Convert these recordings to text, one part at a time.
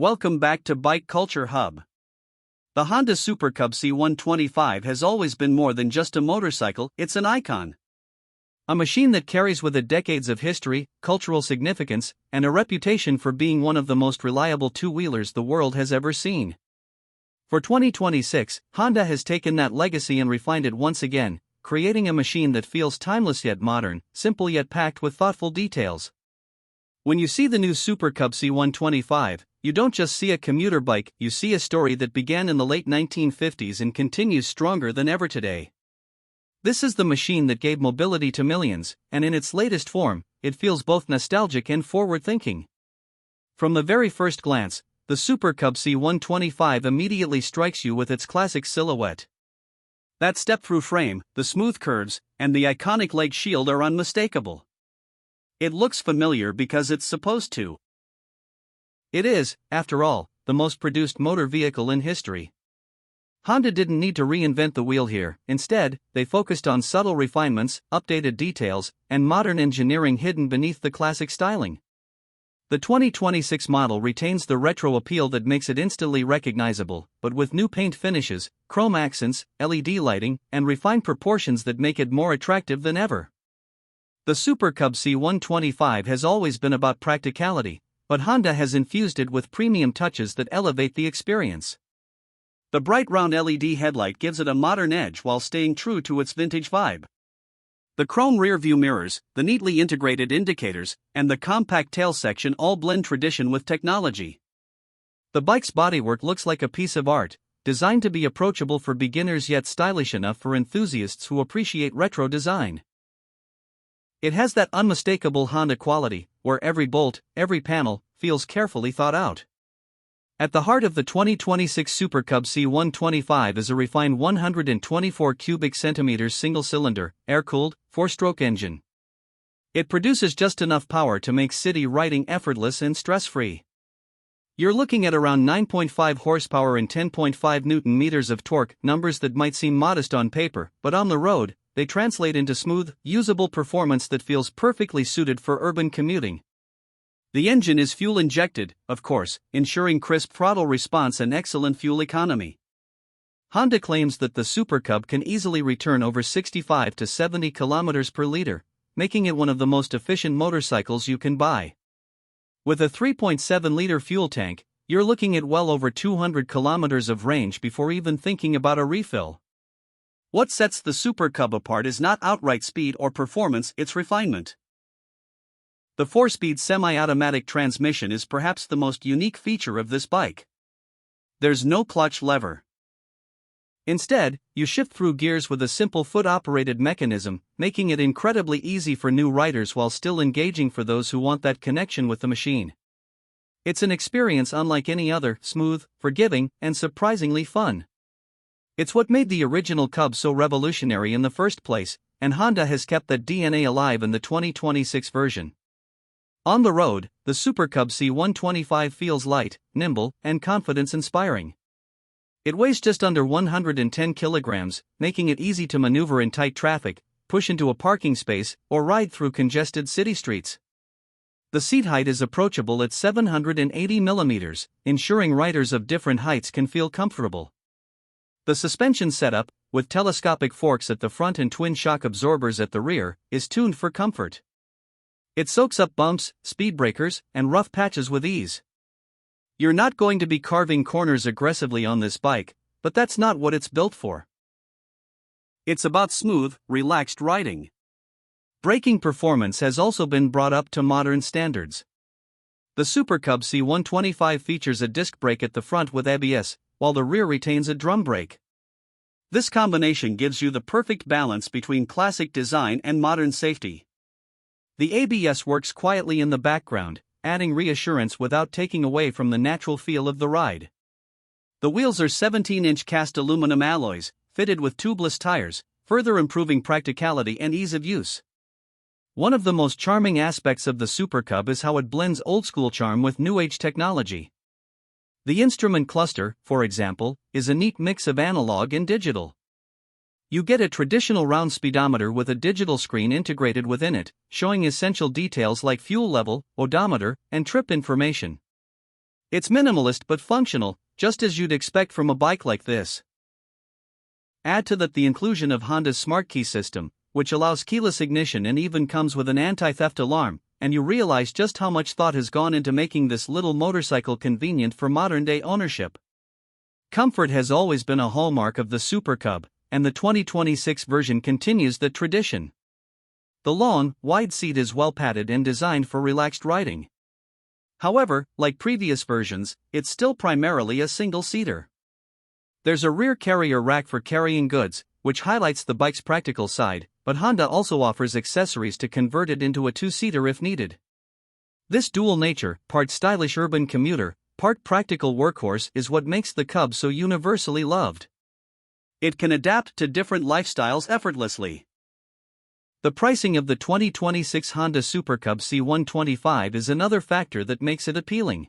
Welcome back to Bike Culture Hub. The Honda Super Cub C125 has always been more than just a motorcycle, it's an icon. A machine that carries with it decades of history, cultural significance, and a reputation for being one of the most reliable two-wheelers the world has ever seen. For 2026, Honda has taken that legacy and refined it once again, creating a machine that feels timeless yet modern, simple yet packed with thoughtful details. When you see the new Super Cub C125, you don't just see a commuter bike, you see a story that began in the late 1950s and continues stronger than ever today. This is the machine that gave mobility to millions, and in its latest form, it feels both nostalgic and forward-thinking. From the very first glance, the Super Cub C125 immediately strikes you with its classic silhouette. That step-through frame, the smooth curves, and the iconic leg shield are unmistakable. It looks familiar because it's supposed to. It is, after all, the most produced motor vehicle in history. Honda didn't need to reinvent the wheel here. Instead, they focused on subtle refinements, updated details, and modern engineering hidden beneath the classic styling. The 2026 model retains the retro appeal that makes it instantly recognizable, but with new paint finishes, chrome accents, LED lighting, and refined proportions that make it more attractive than ever. The Super Cub C125 has always been about practicality, but Honda has infused it with premium touches that elevate the experience. The bright round LED headlight gives it a modern edge while staying true to its vintage vibe. The chrome rear-view mirrors, the neatly integrated indicators, and the compact tail section all blend tradition with technology. The bike's bodywork looks like a piece of art, designed to be approachable for beginners yet stylish enough for enthusiasts who appreciate retro design. It has that unmistakable Honda quality, where every bolt, every panel, feels carefully thought out. At the heart of the 2026 Super Cub C125 is a refined 124 cubic centimeters single-cylinder, air-cooled, four-stroke engine. It produces just enough power to make city riding effortless and stress-free. You're looking at around 9.5 horsepower and 10.5 newton-meters of torque, numbers that might seem modest on paper, but on the road, they translate into smooth, usable performance that feels perfectly suited for urban commuting. The engine is fuel-injected, of course, ensuring crisp throttle response and excellent fuel economy. Honda claims that the Super Cub can easily return over 65 to 70 kilometers per liter, making it one of the most efficient motorcycles you can buy. With a 3.7-liter fuel tank, you're looking at well over 200 kilometers of range before even thinking about a refill. What sets the Super Cub apart is not outright speed or performance, it's refinement. The 4-speed semi-automatic transmission is perhaps the most unique feature of this bike. There's no clutch lever. Instead, you shift through gears with a simple foot-operated mechanism, making it incredibly easy for new riders while still engaging for those who want that connection with the machine. It's an experience unlike any other, smooth, forgiving, and surprisingly fun. It's what made the original Cub so revolutionary in the first place, and Honda has kept that DNA alive in the 2026 version. On the road, the Super Cub C125 feels light, nimble, and confidence-inspiring. It weighs just under 110 kilograms, making it easy to maneuver in tight traffic, push into a parking space, or ride through congested city streets. The seat height is approachable at 780 millimeters, ensuring riders of different heights can feel comfortable. The suspension setup, with telescopic forks at the front and twin shock absorbers at the rear, is tuned for comfort. It soaks up bumps, speed breakers, and rough patches with ease. You're not going to be carving corners aggressively on this bike, but that's not what it's built for. It's about smooth, relaxed riding. Braking performance has also been brought up to modern standards. The Super Cub C125 features a disc brake at the front with ABS, while the rear retains a drum brake. This combination gives you the perfect balance between classic design and modern safety. The ABS works quietly in the background, adding reassurance without taking away from the natural feel of the ride. The wheels are 17-inch cast aluminum alloys, fitted with tubeless tires, further improving practicality and ease of use. One of the most charming aspects of the Super Cub is how it blends old-school charm with new-age technology. The instrument cluster, for example, is a neat mix of analog and digital. You get a traditional round speedometer with a digital screen integrated within it, showing essential details like fuel level, odometer, and trip information. It's minimalist but functional, just as you'd expect from a bike like this. Add to that the inclusion of Honda's Smart Key system, which allows keyless ignition and even comes with an anti-theft alarm, and you realize just how much thought has gone into making this little motorcycle convenient for modern-day ownership. Comfort has always been a hallmark of the Super Cub, and the 2026 version continues that tradition. The long, wide seat is well padded and designed for relaxed riding. However, like previous versions, it's still primarily a single-seater. There's a rear carrier rack for carrying goods, which highlights the bike's practical side, but Honda also offers accessories to convert it into a two-seater if needed. This dual nature, part stylish urban commuter, part practical workhorse, is what makes the Cub so universally loved. It can adapt to different lifestyles effortlessly. The pricing of the 2026 Honda Super Cub C125 is another factor that makes it appealing.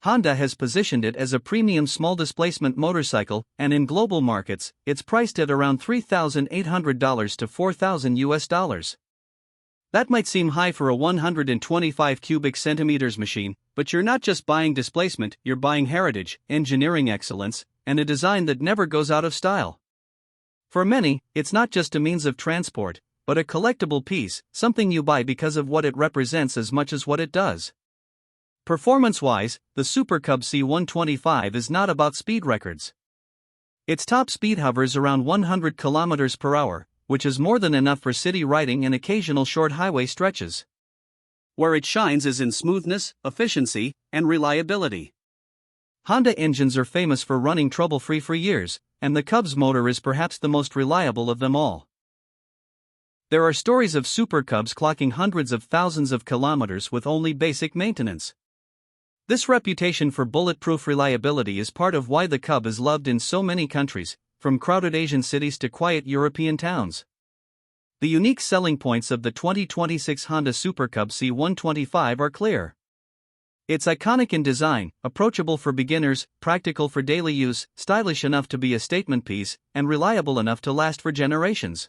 Honda has positioned it as a premium small-displacement motorcycle, and in global markets, it's priced at around $3,800 to $4,000. That might seem high for a 125 cubic centimeters machine, but you're not just buying displacement, you're buying heritage, engineering excellence, and a design that never goes out of style. For many, it's not just a means of transport, but a collectible piece, something you buy because of what it represents as much as what it does. Performance-wise, the Super Cub C125 is not about speed records. Its top speed hovers around 100 km per hour, which is more than enough for city riding and occasional short highway stretches. Where it shines is in smoothness, efficiency, and reliability. Honda engines are famous for running trouble-free for years, and the Cub's motor is perhaps the most reliable of them all. There are stories of Super Cubs clocking hundreds of thousands of kilometers with only basic maintenance. This reputation for bulletproof reliability is part of why the Cub is loved in so many countries, from crowded Asian cities to quiet European towns. The unique selling points of the 2026 Honda Super Cub C125 are clear. It's iconic in design, approachable for beginners, practical for daily use, stylish enough to be a statement piece, and reliable enough to last for generations.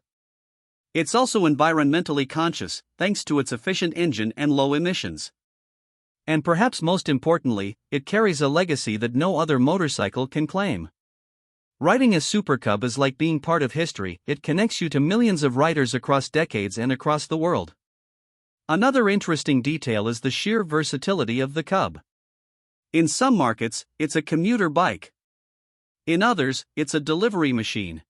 It's also environmentally conscious, thanks to its efficient engine and low emissions. And perhaps most importantly, it carries a legacy that no other motorcycle can claim. Riding a Super Cub is like being part of history. It connects you to millions of riders across decades and across the world. Another interesting detail is the sheer versatility of the Cub. In some markets, it's a commuter bike. In others, it's a delivery machine.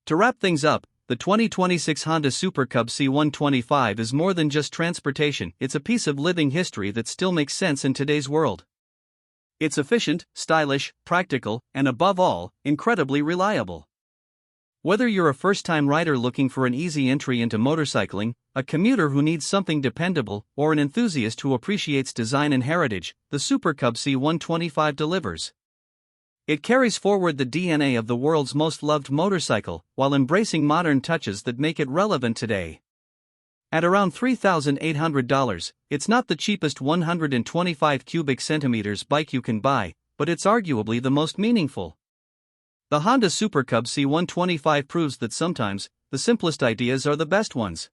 To wrap things up, the 2026 Honda Super Cub C125 is more than just transportation, it's a piece of living history that still makes sense in today's world. It's efficient, stylish, practical, and above all, incredibly reliable. Whether you're a first-time rider looking for an easy entry into motorcycling, a commuter who needs something dependable, or an enthusiast who appreciates design and heritage, the Super Cub C125 delivers. It carries forward the DNA of the world's most loved motorcycle, while embracing modern touches that make it relevant today. At around $3,800, it's not the cheapest 125 cubic centimeters bike you can buy, but it's arguably the most meaningful. The Honda Super Cub C125 proves that sometimes, the simplest ideas are the best ones.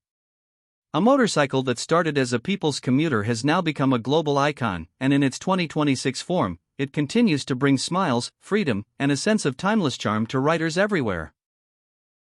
A motorcycle that started as a people's commuter has now become a global icon, and in its 2026 form, it continues to bring smiles, freedom, and a sense of timeless charm to riders everywhere.